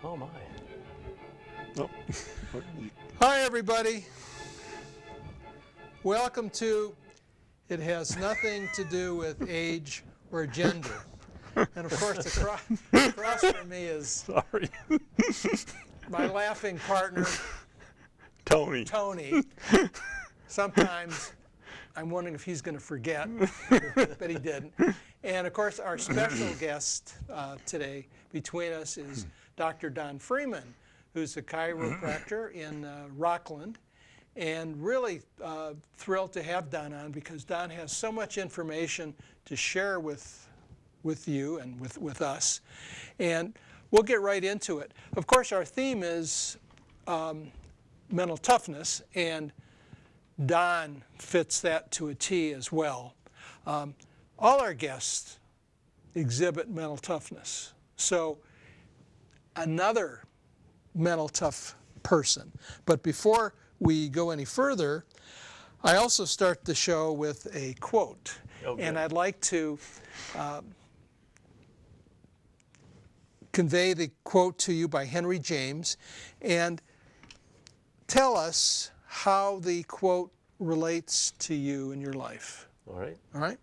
Oh my. Oh. Hi, everybody. Welcome to It Has Nothing to Do with Age or Gender. And of course, across from me is Sorry. my laughing partner, Tony. Tony. Sometimes I'm wondering if he's going to forget, but he didn't. And of course, our special guest today between us is Dr. Don Freeman, who's a chiropractor in Rocklin. And really thrilled to have Don on because Don has so much information to share with you and with us. And we'll get right into it. Of course, our theme is mental toughness, and Don fits that to a T as well. All our guests exhibit mental toughness. So another mental tough person. But before we go any further, I also start the show with a quote. Okay. And I'd like to convey the quote to you by Henry James and tell us how the quote relates to you in your life. All right. All right?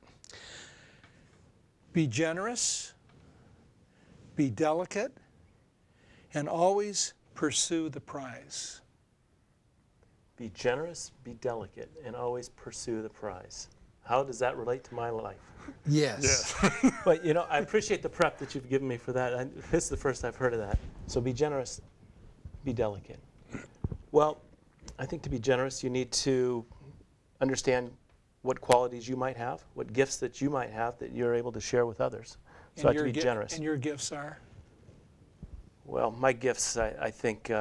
Be generous, be delicate, and always pursue the prize. Be generous, be delicate, and always pursue the prize. How does that relate to my life? Yes. But you know, I appreciate the prep that you've given me for that. This is the first I've heard of that. So be generous, be delicate. Well, I think to be generous, you need to understand what qualities you might have, what gifts that you might have that you're able to share with others. So I have to be generous. And your gifts are? Well, my gifts, I think,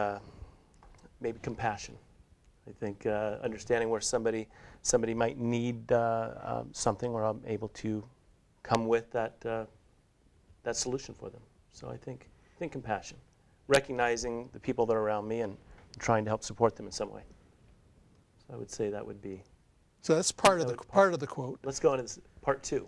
maybe compassion. I think understanding where somebody might need something, or I'm able to come with that solution for them. So I think compassion, recognizing the people that are around me and trying to help support them in some way. So I would say that would be. So that's part of the quote. Let's go into this, part 2.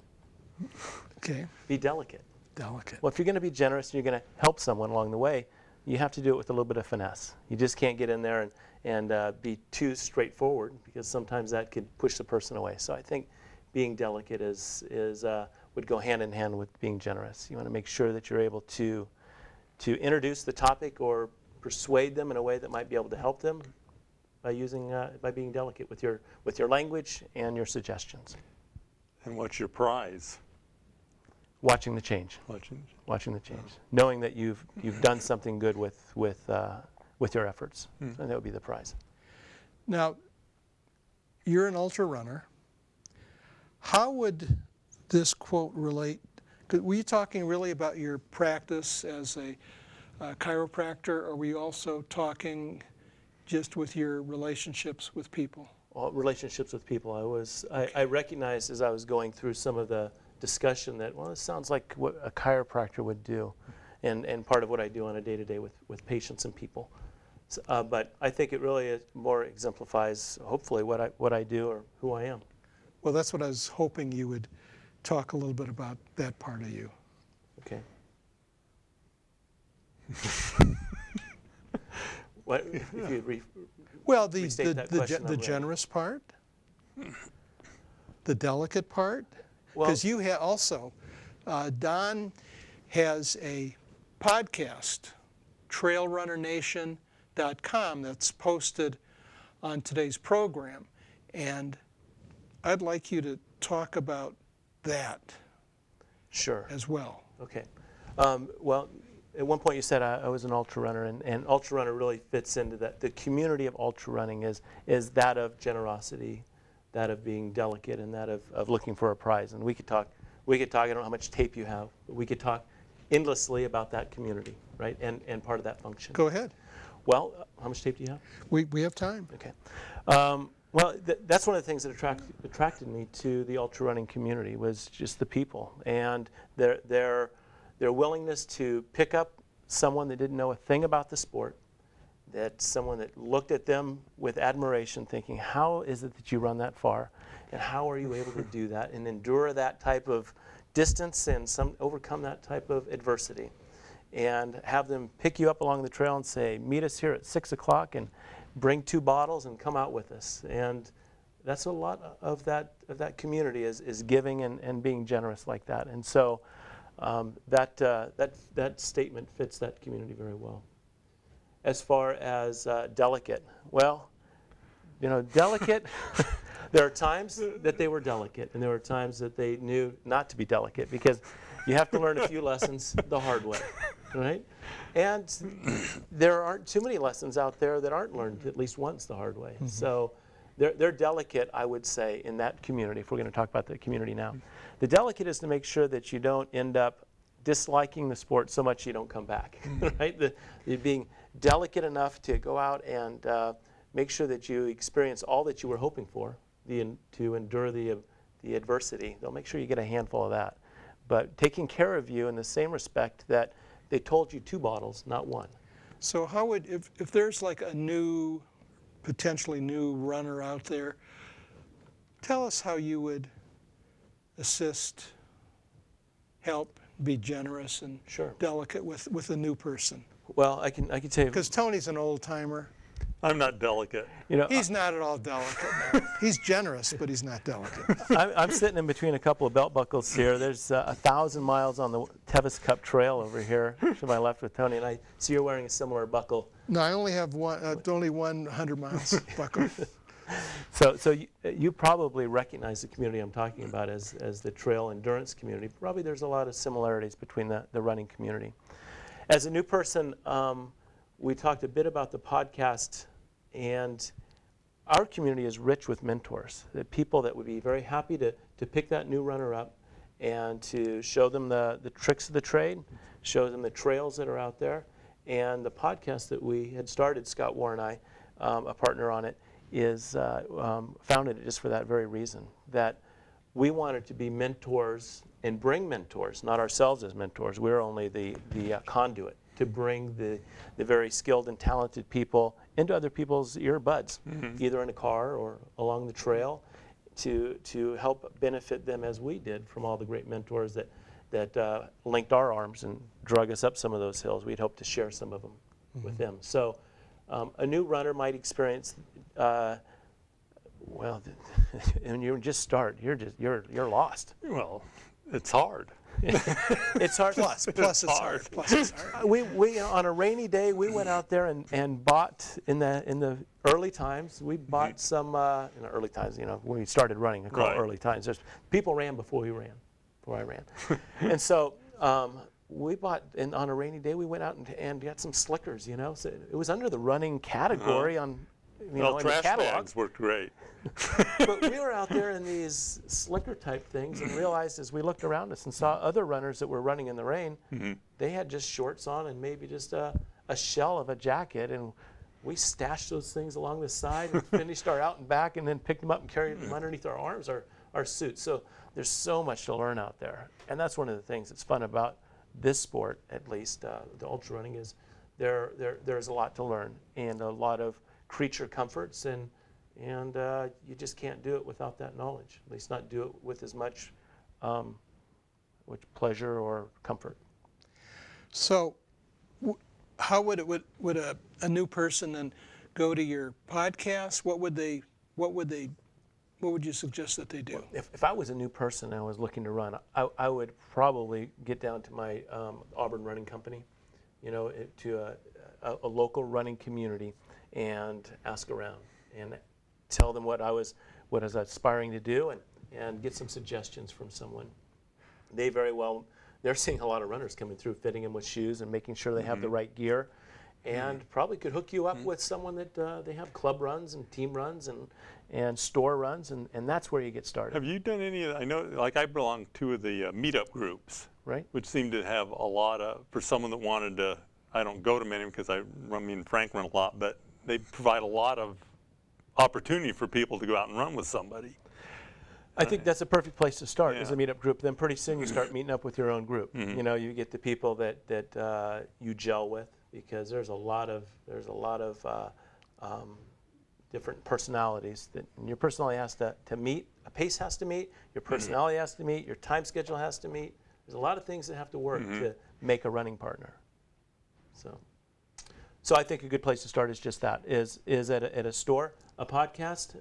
Okay. Be delicate. Delicate. Well, if you're going to be generous and you're going to help someone along the way, you have to do it with a little bit of finesse. You just can't get in there and be too straightforward, because sometimes that could push the person away. So I think being delicate would go hand in hand with being generous. You want to make sure that you're able to introduce the topic or persuade them in a way that might be able to help them by being delicate with your language and your suggestions. And what's your prize? Watching the change. Watching the change. Knowing that you've done something good with your efforts. And that would be the prize. Now, you're an ultra runner. How would this quote relate? Were you talking really about your practice as a chiropractor, or were you also talking just with your relationships with people? Well, relationships with people. I recognized as I was going through some of the discussion that, well, this sounds like what a chiropractor would do, and part of what I do on a day-to-day with patients and people. So, but I think it really more exemplifies, hopefully, what I do or who I am. Well, that's what I was hoping you would talk a little bit about, that part of you. Okay. What if you well, restate that question, the generous part, the delicate part, because you have also, Don has a podcast, trailrunnernation.com, that's posted on today's program, and I'd like you to talk about that. Sure. As well. Okay. Well, at one point you said I was an ultra runner, and ultra runner really fits into that. The community of ultra running is that of generosity, that of being delicate, and that of looking for a prize. And we could talk we could talk, I don't know how much tape you have, but we could talk endlessly about that community, right, and part of that function. Go ahead. Well, how much tape do you have? We have time. Okay. Well, that's one of the things that attracted me to the ultra running community was just the people and their willingness to pick up someone that didn't know a thing about the sport, that someone that looked at them with admiration thinking, how is it that you run that far? And how are you able to do that and endure that type of distance and overcome that type of adversity? And have them pick you up along the trail and say, meet us here at 6 o'clock and bring 2 bottles and come out with us. And that's a lot of that community is giving and being generous like that. And so that statement fits that community very well. As far as delicate, well, you know, delicate, there are times that they were delicate and there were times that they knew not to be delicate because you have to learn a few lessons the hard way, right? And there aren't too many lessons out there that aren't learned at least once the hard way. So they're delicate, I would say, in that community, if we're going to talk about the community now. The delicate is to make sure that you don't end up disliking the sport so much you don't come back, right? You're being delicate enough to go out and make sure that you experience all that you were hoping for, to endure the adversity. They'll make sure you get a handful of that. But taking care of you in the same respect that they told you 2 bottles, not 1. So how would, if there's like a new, potentially new runner out there, tell us how you would assist, help, be generous and Sure. delicate with a new person. Well, I can tell you. Because Tony's an old timer. I'm not delicate. You know, He's not at all delicate. No. He's generous, but he's not delicate. I'm sitting in between a couple of belt buckles here. There's 1,000 miles on the Tevis Cup Trail over here to my left with Tony, and I see you're wearing a similar buckle. No, I only have only 100 miles buckle. So you probably recognize the community I'm talking about as the trail endurance community. Probably there's a lot of similarities between the running community. As a new person, we talked a bit about the podcast, and our community is rich with mentors, the people that would be very happy to pick that new runner up and to show them the tricks of the trade, show them the trails that are out there. And the podcast that we had started, Scott Warr and I, a partner on it, is founded just for that very reason, that we wanted to be mentors and bring mentors, not ourselves as mentors. We're only the conduit to bring the very skilled and talented people into other people's earbuds, either in a car or along the trail, to help benefit them as we did from all the great mentors that linked our arms and drug us up some of those hills. We'd hope to share some of them with them. So a new runner might experience, well, when you just start, you're lost. Well, it's hard. It's hard. Plus it's hard. Plus it's hard. We on a rainy day we went out there and bought in the early times. We bought some in the early times. You know, when we started running, I call it early times. There's people ran before I ran, and so we bought. And on a rainy day, we went out and got some slickers. You know, so it was under the running category on. You know, in the trash catalog. bags worked great. But we were out there in these slicker type things and realized as we looked around us and saw other runners that were running in the rain, they had just shorts on and maybe just a shell of a jacket, and we stashed those things along the side and finished our out and back and then picked them up and carried them underneath our arms, our suits. So there's so much to learn out there. And that's one of the things that's fun about this sport, at least, the ultra running, is there's a lot to learn and a lot of creature comforts, and you just can't do it without that knowledge. At least not do it with as much pleasure or comfort. So, how would a new person then go to your podcast? What would you suggest that they do? Well, if I was a new person and I was looking to run, I would probably get down to my Auburn Running Company, you know, to a local running community, and ask around and tell them what I was aspiring to do and get some suggestions from someone. They're seeing a lot of runners coming through, fitting them with shoes and making sure they have the right gear. and probably could hook you up with someone that they have club runs and team runs and store runs, and that's where you get started. Have you done any of I know, like I belong to two of the meetup groups, Right. which seem to have a lot of, for someone that wanted to, I don't go to many because me and Frank run a lot, but they provide a lot of opportunity for people to go out and run with somebody. I think that's a perfect place to start as a Yeah. meetup group. Then pretty soon you start meeting up with your own group. You know, you get the people that you gel with, because there's a lot of different personalities and your personality has to meet. A pace has to meet. Your personality has to meet. Your time schedule has to meet. There's a lot of things that have to work to make a running partner. So I think a good place to start is just that, is at a store. A podcast,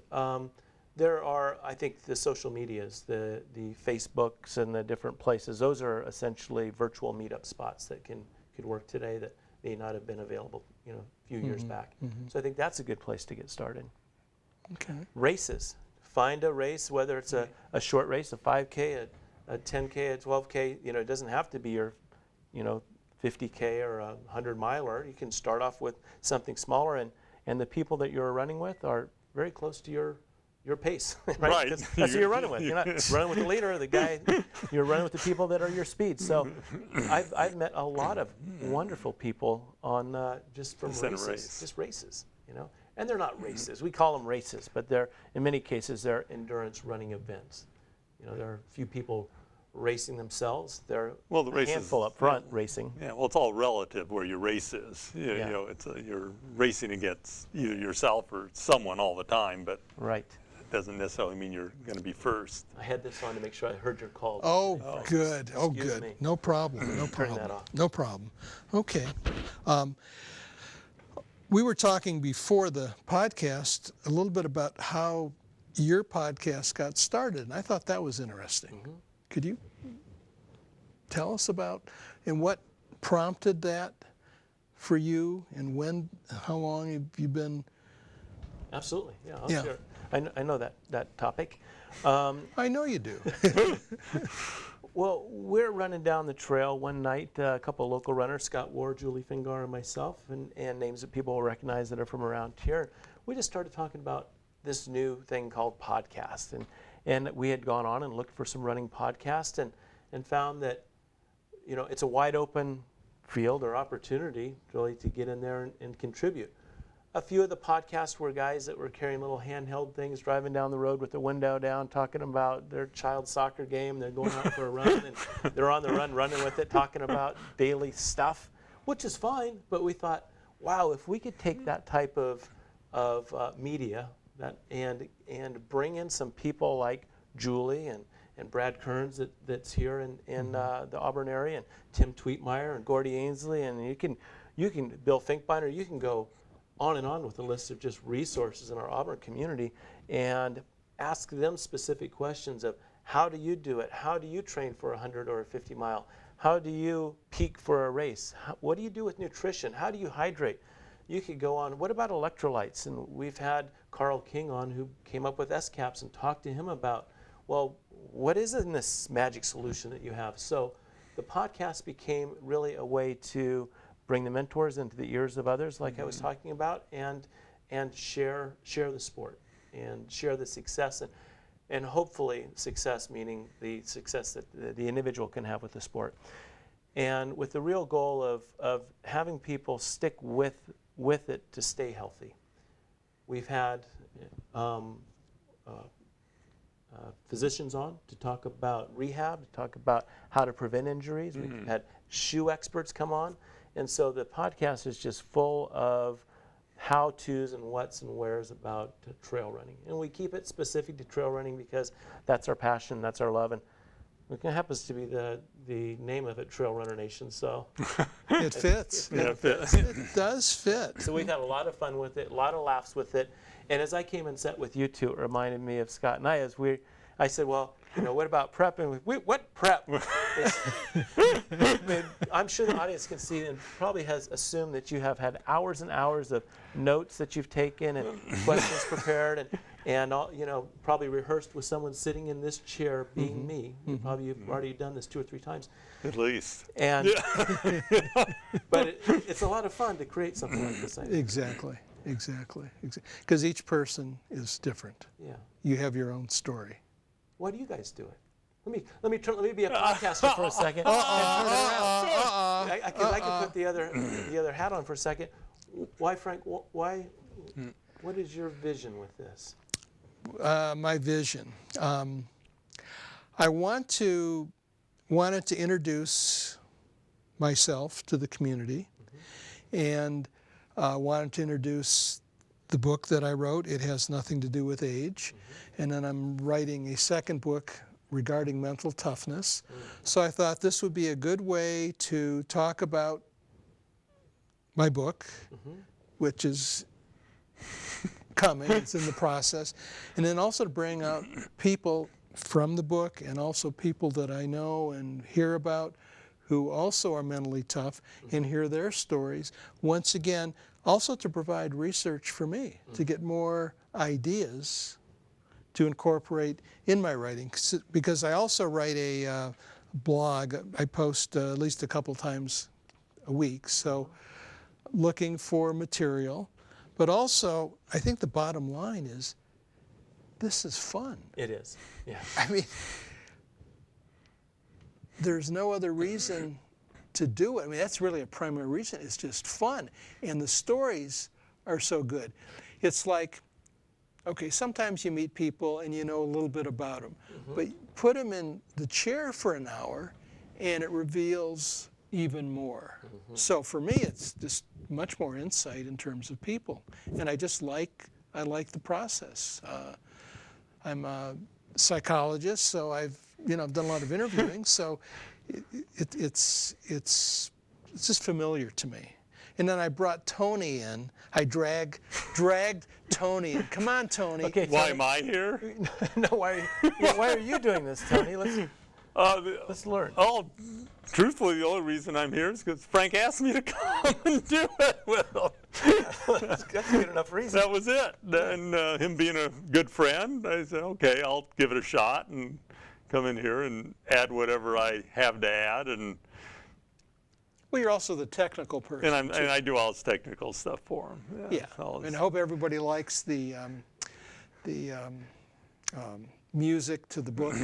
there are, I think, the social medias, the Facebooks and the different places. Those are essentially virtual meetup spots that could work today that may not have been available, a few years back. So I think that's a good place to get started. Okay. Races. Find a race, whether it's a short race, a 5K, a 10K, a 12K. It doesn't have to be your, 50K or a 100-miler. You can start off with something smaller, and the people that you're running with are very close to your pace, right? That's who you're running with. You're not running with the leader or the guy. You're running with the people that are your speed. So I've met a lot of wonderful people on just from races, just races, And they're not races. We call them races, but in many cases they're endurance running events. There are a few people racing themselves. There are a handful up front racing. Yeah, well, it's all relative where your race is. You're racing against either yourself or someone all the time, but right. It doesn't necessarily mean you're going to be first. I had this on to make sure I heard your call. Oh, good. Oh, Excuse good. me. No problem. No Turn problem. that off. No problem. Okay. We were talking before the podcast a little bit about how your podcast got started, and I thought that was interesting. Could you tell us about and what prompted that for you, and how long have you been? Absolutely. Yeah, I'll share. I know that topic. I know you do. Well, we're running down the trail one night, a couple of local runners, Scott Ward, Julie Fingar, and myself, and names that people will recognize that are from around here. We just started talking about this new thing called podcast, and we had gone on and looked for some running podcasts and found that, it's a wide open field or opportunity really to get in there and contribute. A few of the podcasts were guys that were carrying little handheld things, driving down the road with the window down, talking about their child's soccer game. They're going out for a run, and they're on the run running with it, talking about daily stuff, which is fine. But we thought, wow, if we could take that type of media and bring in some people like Julie and Brad Kearns that's here in the Auburn area, and Tim Tweetmeyer and Gordy Ainsley, and you can Bill Finkbeiner, you can go on and on with a list of just resources in our Auburn community, and ask them specific questions of how do you do it? How do you train for a 100 or a 50 mile? How do you peak for a race? What do you do with nutrition? How do you hydrate? You could go on, what about electrolytes? And we've had Carl King on, who came up with S-Caps, and talked to him about, well, what is in this magic solution that you have? So the podcast became really a way to bring the mentors into the ears of others, like I was talking about, and share the sport and share the success, and hopefully success meaning the success that the individual can have with the sport, and with the real goal of having people stick with it to stay healthy. We've had physicians on to talk about rehab, to talk about how to prevent injuries. We've had shoe experts come on. And so the podcast is just full of how-tos and whats and wheres about trail running. And we keep it specific to trail running because that's our passion, that's our love. And it happens to be the name of it, Trail Runner Nation. So it fits. It fits. It does fit. So we've had a lot of fun with it, a lot of laughs with it. And as I came and sat with you two, it reminded me of Scott and I, I said, well, what about prep? And what prep? I mean, I'm sure the audience can see and probably has assumed that you have had hours and hours of notes that you've taken and questions prepared and all, probably rehearsed with someone sitting in this chair being me. You've already done this 2 or 3 times. At least. And but it's a lot of fun to create something like this. I think. Exactly. Because each person is different. Yeah. You have your own story. Why do you guys do it? Let me be a podcaster for a second. I can put the other hat on for a second. Why, Frank? Why? What is your vision with this? My vision. I wanted to introduce myself to the community, and wanted to introduce the book that I wrote. It has nothing to do with age. And then I'm writing a second book regarding mental toughness. So I thought this would be a good way to talk about my book, which is coming, it's in the process, and then also to bring out people from the book and also people that I know and hear about who also are mentally tough and hear their stories. Once again, also to provide research for me, to get more ideas to incorporate in my writing. Because I also write a blog. I post at least a couple times a week, so looking for material. But also, I think the bottom line is, this is fun. It is, yeah. I mean, there's no other reason to do it. I mean, that's really a primary reason. It's just fun. And the stories are so good. It's like, okay, sometimes you meet people and you know a little bit about them, but put them in the chair for an hour and it reveals even more. So for me, it's just much more insight in terms of people. And I like the process. I'm a psychologist, so I've done a lot of interviewing, so it's just familiar to me. And then I brought Tony in. I dragged Tony in. Come on, Tony. Okay, Tony. Why am I here? No, why are you doing this, Tony? Let's learn. Oh, truthfully, the only reason I'm here is because Frank asked me to come and do it with him. That's a good enough reason. That was it. And him being a good friend, I said, okay, I'll give it a shot and come in here and add whatever I have to add. And well, you're also the technical person. and I do all this technical stuff for him. Yeah. And I hope everybody likes the music to the book.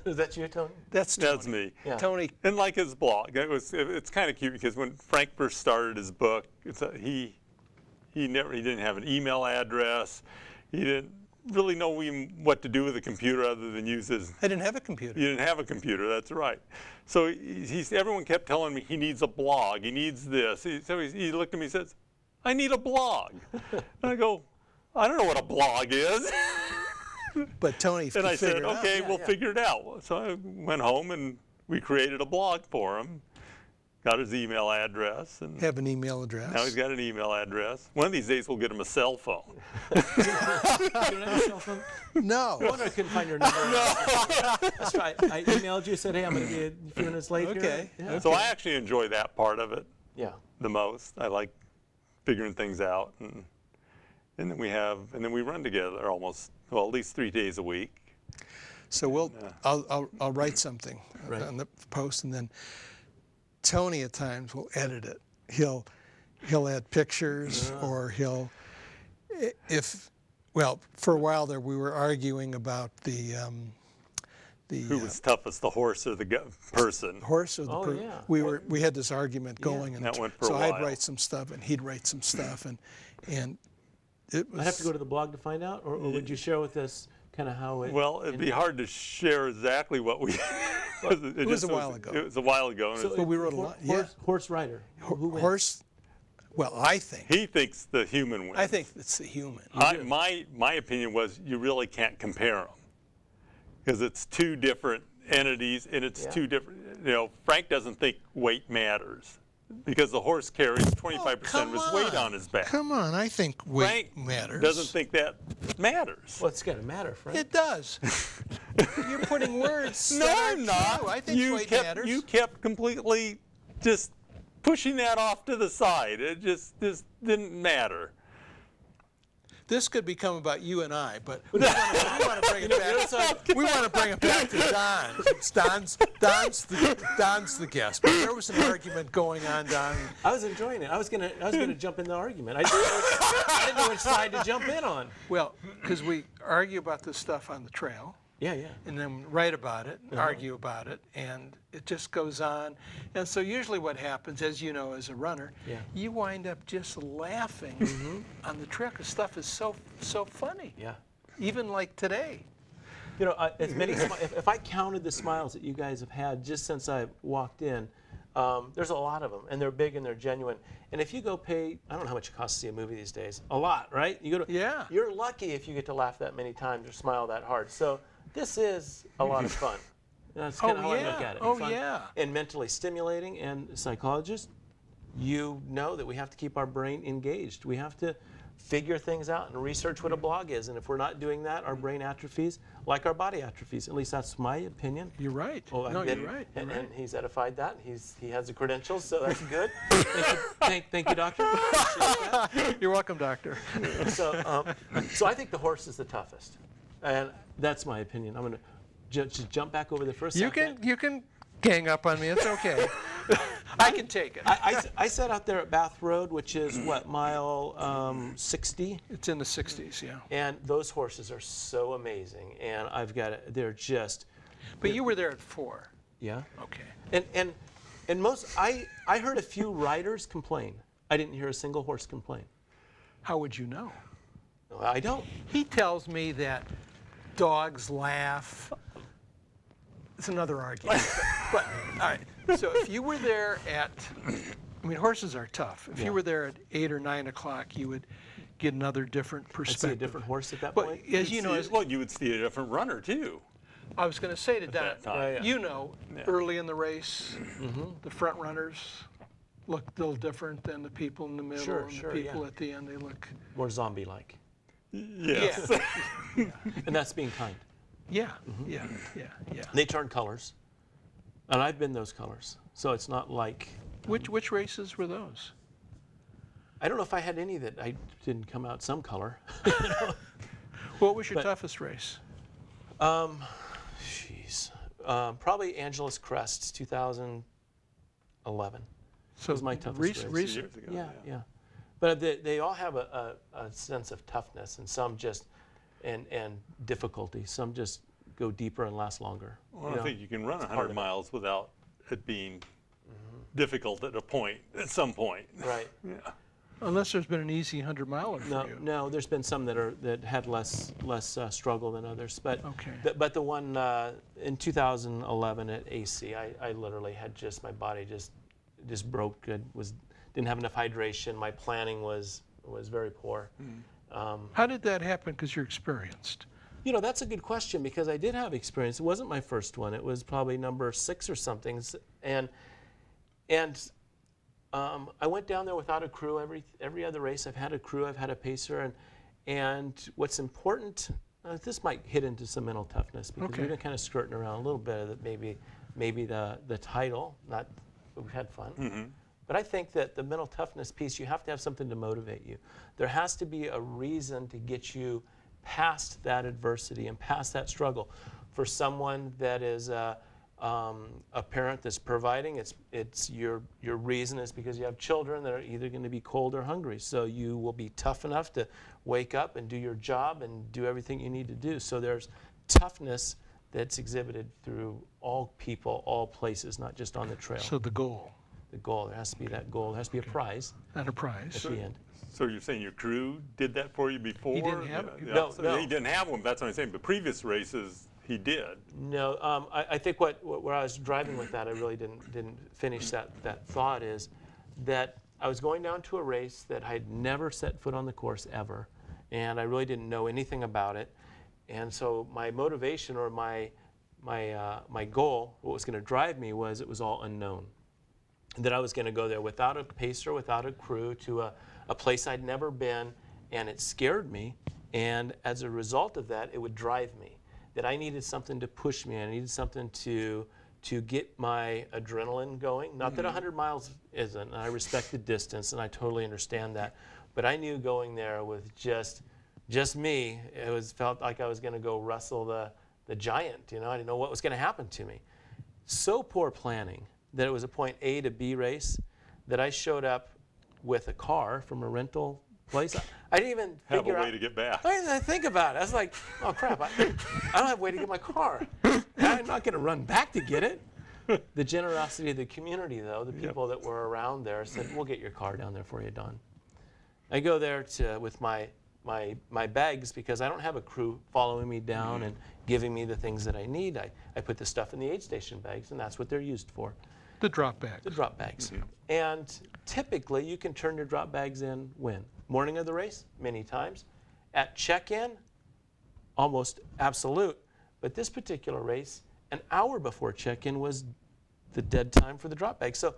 Is that you, Tony? That's Tony. That's me. Yeah. Tony. And like his blog, it's kind of cute because when Frank first started his book, he didn't have an email address. He didn't really know what to do with a computer other than use his. I didn't have a computer. You didn't have a computer, that's right. So everyone kept telling me he needs a blog, he needs this. So he looked at me and says, I need a blog. And I go, I don't know what a blog is. But Tony And I said, figured it out. okay, we'll figure it out. So I went home and we created a blog for him. Got his email address. And have an email address. now he's got an email address. One of these days we'll get him a cell phone. You don't have a cell phone? No. No wonder I couldn't find your number. That's right. I emailed you, said, hey, I'm going to be a few minutes late Okay. here. Yeah. So I actually enjoy that part of it Yeah. the most. I like figuring things out. And then we run together almost, well, at least 3 days a week. So I'll write something Right. on the post, and then Tony at times will edit it. He'll add pictures, or for a while there we were arguing about the Who was toughest, the horse or the person? horse or the Oh, person. yeah. We had this argument going, and That went for a so I'd while. write some stuff and he'd write some stuff, and it was. I'd have to go to the blog to find out, or would you share with us kind of how it... Well, it'd be hard to share exactly what we. it was a while ago. It was a while ago. And But we wrote a lot. Yeah. Horse rider. Who wins? Horse. Well, I think. he thinks the human wins. I think it's the human. My opinion was you really can't compare them because it's two different entities and it's two different. Frank doesn't think weight matters because the horse carries 25% of his weight on his back. Come on, I think weight Frank matters. doesn't think that matters. Well, it's got to matter, Frank. It does. You're putting words. No, that I'm aren't not. true. I think weight matters. You kept completely just pushing that off to the side. It just didn't matter. This could become about you and I, but we want to bring it back. We want to bring it back to Don. Don's the guest. But there was an argument going on, Don. I was enjoying it. I was gonna jump in the argument. I didn't know which side to jump in on. Well, because we argue about this stuff on the trail. Yeah, yeah. And then write about it, argue about it, and it just goes on. And so usually what happens, as you know, as a runner, you wind up just laughing on the trail because stuff is so funny. Yeah. Even like today. You know, as many if I counted the smiles that you guys have had just since I walked in, there's a lot of them, and they're big and they're genuine. And if you go pay, I don't know how much it costs to see a movie these days. A lot, right? You go to, You're lucky if you get to laugh that many times or smile that hard. So this is a lot of fun. That's kind of how I look at it. Fun and mentally stimulating. And psychologists, you know that we have to keep our brain engaged. We have to figure things out and research what a blog is. And if we're not doing that, our brain atrophies like our body atrophies. At least that's my opinion. You're right. Well, no, you're right. And he's edified that. He has the credentials, so that's good. Thank you, doctor. You're welcome, doctor. So I think the horse is the toughest. And that's my opinion. I'm going to just jump back over there for a second. You can gang up on me. It's okay. I can take it. I sat out there at Bath Road, which is what, mile 60? It's in the 60s, yeah. And those horses are so amazing. And they're just. But you were there at 4. Yeah. Okay. And most, I heard a few riders complain. I didn't hear a single horse complain. How would you know? Well, I don't. He tells me that dogs laugh. It's another argument. But, all right. So if you were there at, I mean, horses are tough. If you were there at 8 or 9 o'clock, you would get another different perspective. I'd see a different horse at that but point? As you know, well, you would see a different runner, too. I was going to say to that Don, time. you know, early in the race, the front runners look a little different than the people in the middle and the people at the end. They look more zombie-like. Yes. And that's being kind. Yeah. They turn colors, and I've been those colors, so it's not like. Which races were those? I don't know if I had any that I didn't come out some color. What was your toughest race? Probably Angeles Crest, 2011. So was my toughest race. Recent. Yeah. But they all have a sense of toughness, and some just and difficulty. Some just go deeper and last longer. Well, I think you can run 100 miles without it being difficult at some point. Right. Yeah. Unless there's been an easy 100-miler for you. No, there's been some that had less struggle than others. But but the one in 2011 at AC, I literally had my body just broke. Didn't have enough hydration. My planning was very poor. How did that happen? Because you're experienced. You know, that's a good question because I did have experience. It wasn't my first one. It was probably number 6 or something. And I went down there without a crew. Every other race, I've had a crew. I've had a pacer. And what's important, this might hit into some mental toughness because we've been kind of skirting around a little bit of maybe the title. We've had fun. But I think that the mental toughness piece, you have to have something to motivate you. There has to be a reason to get you past that adversity and past that struggle. For someone that is a parent that's providing, it's your reason is because you have children that are either going to be cold or hungry. So you will be tough enough to wake up and do your job and do everything you need to do. So there's toughness that's exhibited through all people, all places, not just on the trail. So the goal. The goal. There has to be that goal. There has to be a prize. And a prize. At the end. So you're saying your crew did that for you before? He didn't have No. He didn't have one. That's what I'm saying. But previous races, he did. No. I think where I was driving with that, I really didn't finish that thought is that I was going down to a race that I'd never set foot on the course ever, and I really didn't know anything about it. And so my motivation or my goal, what was going to drive me was it was all unknown. That I was going to go there without a pacer, without a crew, to a place I'd never been, and it scared me. And as a result of that, it would drive me. that I needed something to push me. I needed something to get my adrenaline going. Not that 100 miles isn't, and I respect the distance, and I totally understand that. But I knew going there with just me, felt like I was going to go wrestle the giant. You know, I didn't know what was going to happen to me. So poor planning that it was a point A to B race that I showed up with a car from a rental place. I didn't even Have figure a way out, to get back. I didn't think about it. I was like, oh crap, I don't have a way to get my car. I'm not going to run back to get it. The generosity of the community, though, the people that were around there said, we'll get your car down there for you, Don. I go there with my bags because I don't have a crew following me down and giving me the things that I need. I put the stuff in the aid station bags, and that's what they're used for. The drop bags. The drop bags. And typically, you can turn your drop bags in when? Morning of the race? Many times. At check-in? Almost absolute. But this particular race, an hour before check-in was the dead time for the drop bags. So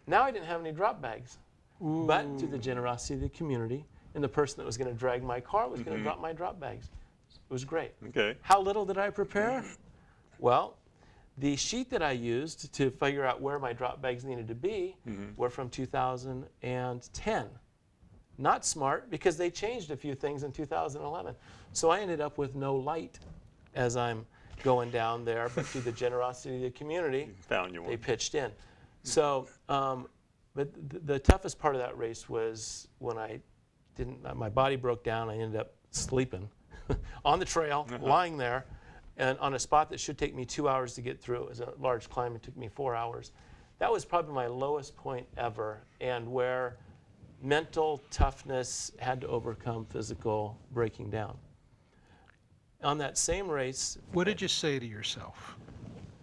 now I didn't have any drop bags. Ooh. But to the generosity of the community, and the person that was going to drag my car was going to drop my drop bags. It was great. Okay. How little did I prepare? Well, the sheet that I used to figure out where my drop bags needed to be were from 2010. Not smart, because they changed a few things in 2011. So I ended up with no light as I'm going down there, but through the generosity of the community, Found you one. they pitched in. So, but the toughest part of that race was when my body broke down. I ended up sleeping on the trail, lying there, and on a spot that should take me 2 hours to get through. It was a large climb. It took me 4 hours. That was probably my lowest point ever, and where mental toughness had to overcome physical breaking down. On that same race, What did you say to yourself?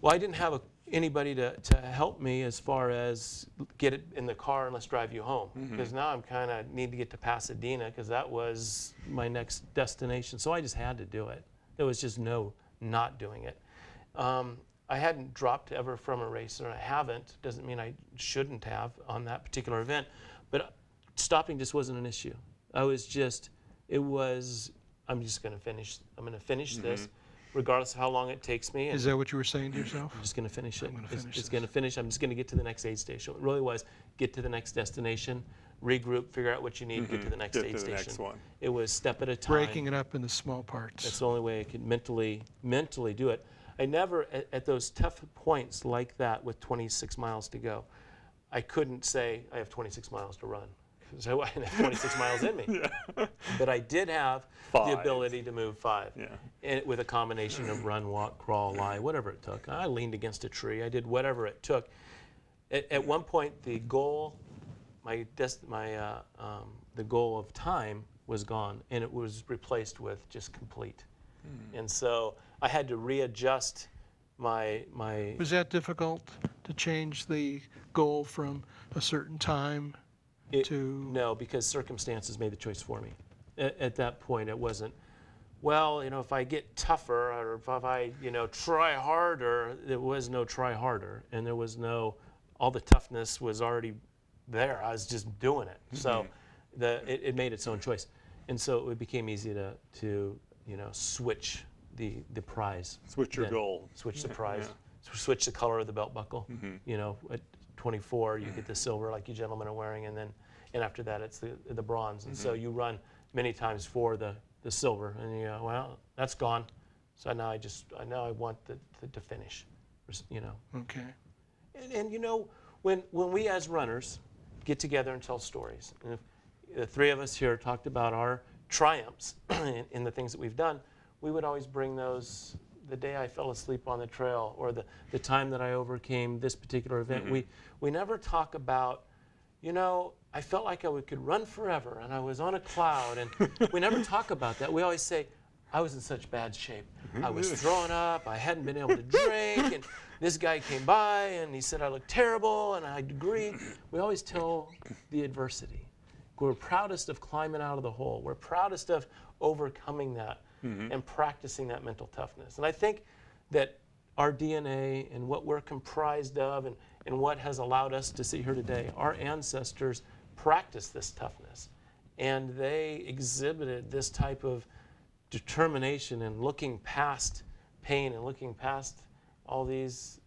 well, I didn't have anybody to help me as far as get it in the car and let's drive you home. Because now I'm kind of need to get to Pasadena because that was my next destination. So I just had to do it. There was just no not doing it. I hadn't dropped ever from a race, and I haven't. Doesn't mean I shouldn't have on that particular event. But stopping just wasn't an issue. I was just, I'm just going to finish. I'm going to finish this, regardless of how long it takes me. Is that what you were saying to yourself? I'm just going to finish it. I'm gonna finish It's going to finish. I'm just going to get to the next aid station. It really was get to the next destination, regroup, figure out what you need, get to the next aid station. Next one. It was step at a time. Breaking it up into small parts. That's the only way I could mentally do it. I never, at those tough points like that with 26 miles to go, I couldn't say I have 26 miles to run. Because I didn't have 26 miles in me. But I did have the ability to move 5. And with a combination of run, walk, crawl, lie, whatever it took. I leaned against a tree. I did whatever it took. At one point, the goal, the goal of time was gone, and it was replaced with just complete. And so I had to readjust my. Was that difficult to change the goal from a certain time to? No, because circumstances made the choice for me. At that point, it wasn't, well, if I get tougher or if I, try harder, there was no try harder. And there was no, all the toughness was already there. I was just doing it. So it made its own choice. And so it became easy to switch the prize. Switch your goal. Switch the prize. Switch the color of the belt buckle. At 24, you get the silver like you gentlemen are wearing, and after that, it's the bronze. And so you run many times for the silver, and you go, well, that's gone. So now I want to finish. Okay. And when we as runners get together and tell stories, and if the three of us here talked about our triumphs in the things that we've done, we would always bring those, the day I fell asleep on the trail, or the time that I overcame this particular event. We never talk about, I felt like I could run forever and I was on a cloud, and we never talk about that. We always say, I was in such bad shape. I was throwing up, I hadn't been able to drink, and this guy came by and he said I looked terrible, and I agreed. We always tell the adversity. We're proudest of climbing out of the hole. We're proudest of overcoming that and practicing that mental toughness. And I think that our DNA and what we're comprised of and what has allowed us to sit here today, our ancestors practiced this toughness. And they exhibited this type of determination and looking past pain and looking past all this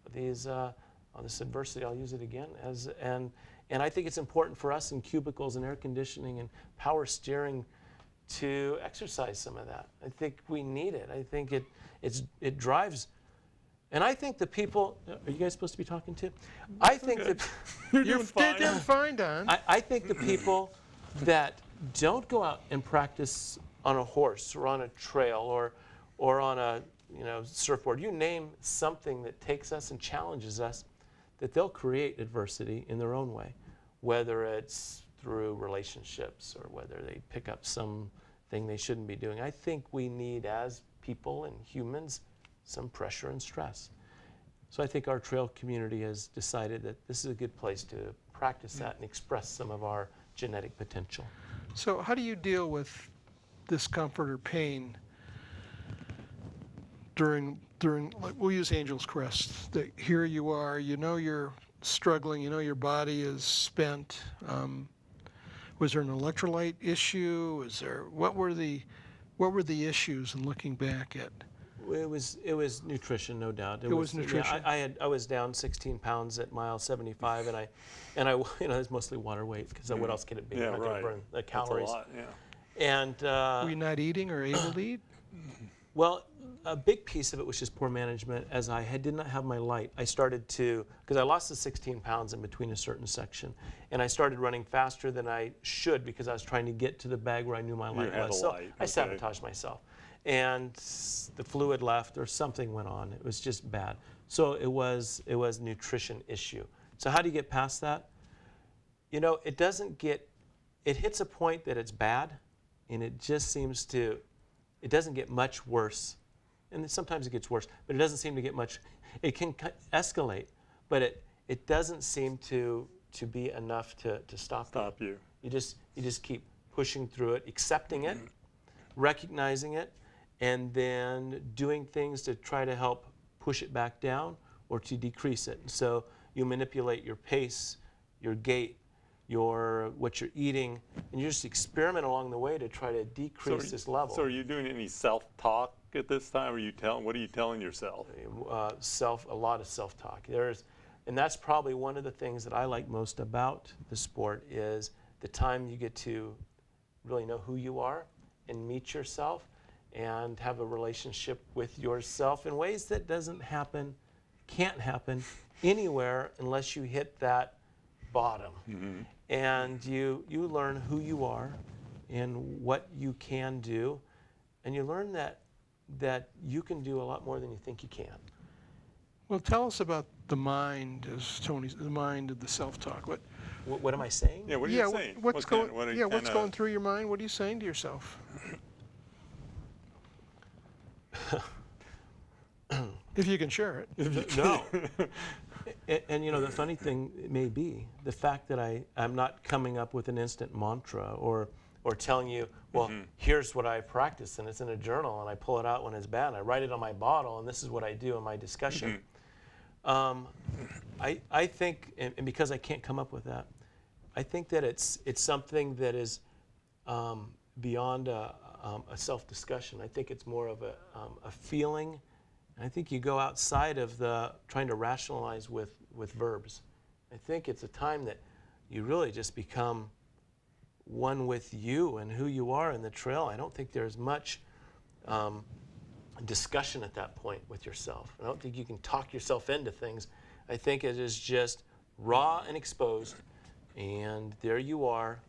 adversity. I'll use it again and I think it's important for us in cubicles and air conditioning and power steering to exercise some of that. I think we need it. I think it drives. And I think the people, are you guys supposed to be talking too? I think that You're doing fine, Don. I think the people that don't go out and practice on a horse or on a trail or on a surfboard, you name something that takes us and challenges us, that they'll create adversity in their own way, whether it's through relationships or whether they pick up something they shouldn't be doing. I think we need, as people and humans, some pressure and stress. So I think our trail community has decided that this is a good place to practice that and express some of our genetic potential. So how do you deal with discomfort or pain during like we'll use Angel's Crest, that here you are, you're struggling, your body is spent. Was there an electrolyte issue? What were the issues in looking back at? It was nutrition, no doubt. It was nutrition. Yeah, I was down 16 pounds at mile 75, and I it was mostly water weight, because what else can it be? Yeah, I'm not going to burn the calories. That's a lot, yeah. And were you not eating or able to eat? Well, a big piece of it was just poor management. As I did not have my light, I started to, because I lost the 16 pounds in between a certain section, and I started running faster than I should because I was trying to get to the bag where I knew my light was. So I sabotaged myself. And the fluid left or something went on. It was just bad. So it was nutrition issue. So how do you get past that? It hits a point that it's bad, and it just seems to, it doesn't get much worse. And then sometimes it gets worse, but it doesn't seem to get much, it can escalate, but it doesn't seem to be enough to stop you. You just keep pushing through it, accepting it, recognizing it, and then doing things to try to help push it back down or to decrease it. So you manipulate your pace, your gait, what you're eating, and you just experiment along the way to try to decrease this level. So are you doing any self-talk at this time? What are you telling yourself? A lot of self-talk. And that's probably one of the things that I like most about the sport is the time you get to really know who you are and meet yourself and have a relationship with yourself in ways that can't happen anywhere unless you hit that bottom. Mm-hmm. And you learn who you are and what you can do, and you learn that you can do a lot more than you think you can. Well, tell us about the mind, the mind of the self-talk. What am I saying? Yeah, what are you saying? What's going through your mind? What are you saying to yourself? If you can share it. No. And the funny thing may be the fact that I'm not coming up with an instant mantra or telling you, well, here's what I practice, and it's in a journal, and I pull it out when it's bad, and I write it on my bottle, and this is what I do in my discussion. I think, and because I can't come up with that, I think that it's something that is beyond a self-discussion. I think it's more of a feeling. I think you go outside of trying to rationalize with verbs. I think it's a time that you really just become one with you and who you are in the trail. I don't think there's much discussion at that point with yourself. I don't think you can talk yourself into things. I think it is just raw and exposed, and there you are,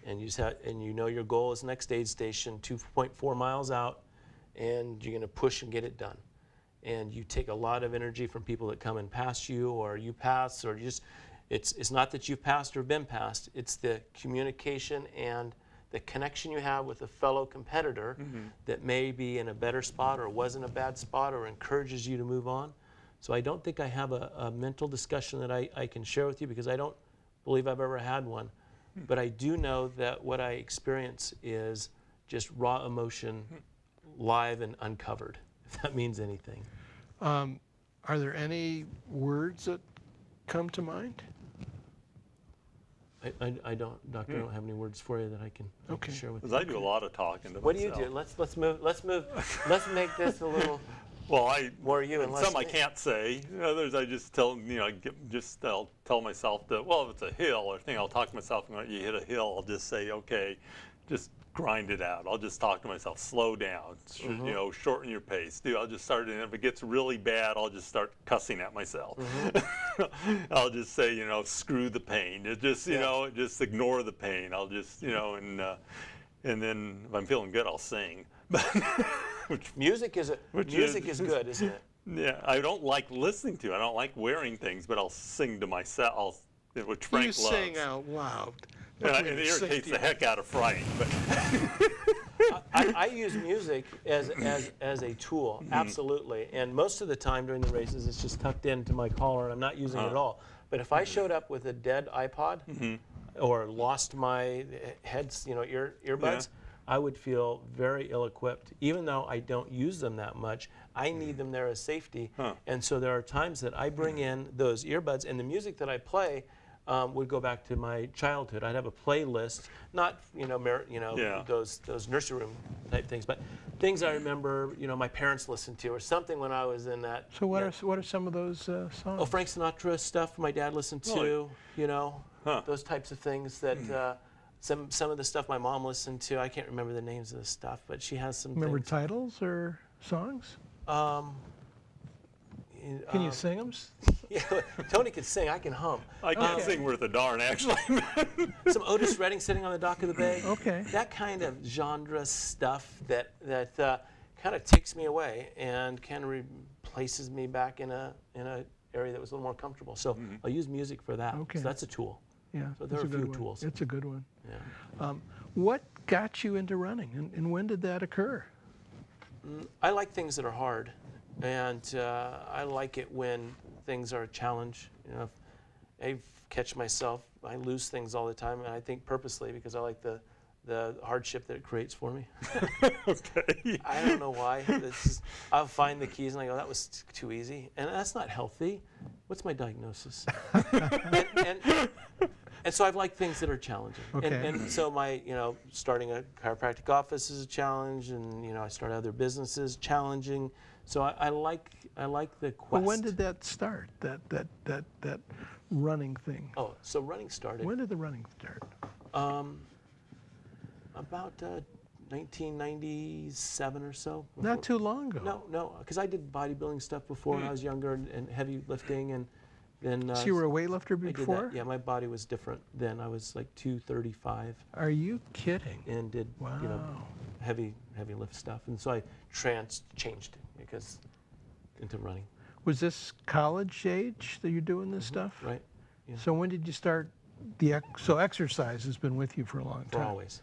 and you know your goal is next aid station, 2.4 miles out, and you're going to push and get it done. And you take a lot of energy from people that come and pass you, or you pass, or it's not that you've passed or been passed, it's the communication and the connection you have with a fellow competitor that may be in a better spot or was in a bad spot or encourages you to move on. So I don't think I have a mental discussion that I can share with you, because I don't believe I've ever had one. But I do know that what I experience is just raw emotion, live and uncovered, if that means anything. Are there any words that come to mind? I don't, Doctor. I don't have any words for you that I can share with you. Because I do a lot of talking to What myself. do you do? Let's move. Let's make this a little Well, More are you and less some I me. can't say. Others I just tell, I'll tell myself that, well, if it's a hill or thing, I'll talk to myself, and when you hit a hill, I'll just say, okay, just grind it out. I'll just talk to myself, slow down, shorten your pace. I'll just start, and if it gets really bad, I'll just start cussing at myself. I'll just say, screw the pain. It just, just ignore the pain. I'll just, and then if I'm feeling good, I'll sing. Music is good, isn't it? Yeah, I don't like listening to. I don't like wearing things, but I'll sing to myself, which Frank You loves. sing out loud. And it irritates the heck out of Frank. But I use music as a tool, absolutely. And most of the time during the races, it's just tucked into my collar, and I'm not using it at all. But if I showed up with a dead iPod or lost my earbuds, I would feel very ill-equipped. Even though I don't use them that much, I need them there as safety. And so there are times that I bring in those earbuds, and the music that I play would go back to my childhood. I'd have a playlist, not those nursery room type things, but things I remember my parents listened to, or something when I was in that. So what are some of those songs? Oh, Frank Sinatra stuff my dad listened to. Those types of things that. Some of the stuff my mom listened to, I can't remember the names of the stuff, but she has some. Remember things. titles or songs? Can you sing them? Yeah, Tony can sing. I can hum. I can't sing worth a darn, actually. Some Otis Redding sitting on the dock of the bay. Okay. That kind of genre stuff that kind of takes me away and kind of replaces me back in a area that was a little more comfortable. So I'll use music for that. Okay. So that's a tool. Yeah, So there are a few tools. It's a good one. Yeah. What got you into running, and when did that occur? I like things that are hard, and I like it when things are a challenge. If I catch myself, I lose things all the time, and I think purposely because I like the hardship that it creates for me. Okay. I don't know why. I'll find the keys and I go, that was too easy, and that's not healthy. What's my diagnosis? And so I've liked things that are challenging. Okay. And so my, starting a chiropractic office is a challenge, and I started other businesses challenging. So I like the quest. Well, when did that start? That running thing. Oh, so running started. When did the running start? About 1997 or so. Not too long ago. No, because I did bodybuilding stuff before when I was younger, and heavy lifting, and then. So you were a weightlifter I did before? that. Yeah, my body was different then. I was like 235. Are you kidding? And did Wow. heavy lift stuff, and so I changed because into running. Was this college age that you're doing this stuff? Right. Yeah. So when did you start so exercise has been with you for a long For time? always.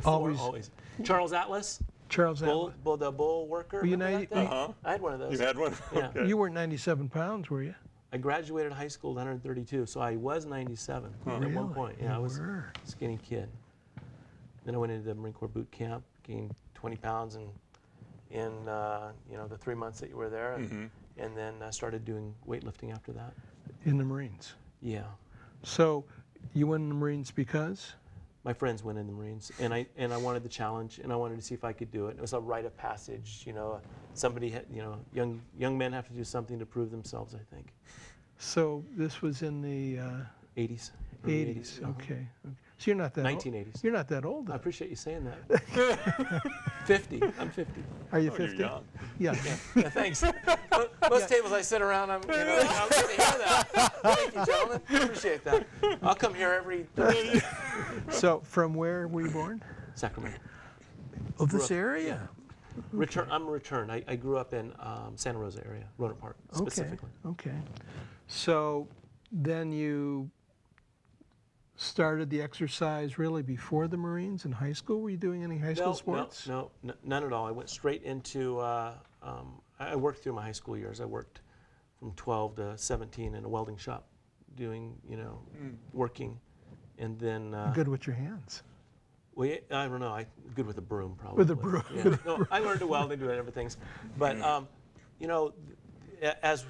Always. Charles Atlas. Charles Atlas. The bull worker. Were you remember that thing? I had one of those. You had one? Yeah. Okay. You weren't 97 pounds, were you? I graduated high school at 132, so I was 97 at Really? one point. Yeah, You I was were. a skinny kid. Then I went into the Marine Corps boot camp, gained 20 pounds in the 3 months that you were there, and then I started doing weightlifting after that. In the Marines. Yeah. So you went in the Marines because? My friends went in the Marines, and I wanted the challenge, and I wanted to see if I could do it. It was a rite of passage, Somebody had, young men have to do something to prove themselves, I think. So this was in the 80s. 80s. Okay. So you're not that 1980s. old. You're not that old. I Then. appreciate you saying that. 50. I'm 50. Are you Oh, 50? you're young. Yeah. Yeah, thanks. Most tables I sit around, I'm getting to hear that. Thank you, gentlemen. Appreciate that. I'll come here every Thursday. So from where were you born? Sacramento. Of this area. I'm returned. I grew up in Santa Rosa area, Roanoke Park specifically. Okay. So then you started the exercise really before the Marines in high school? Were you doing any high school sports? No, none at all. I went straight into, I worked through my high school years. I worked from 12 to 17 in a welding shop doing, working. And then. Good with your hands. Well, I don't know. I'm good with a broom, probably. With a broom. Yeah. No, I learned to weld and do everything. But, as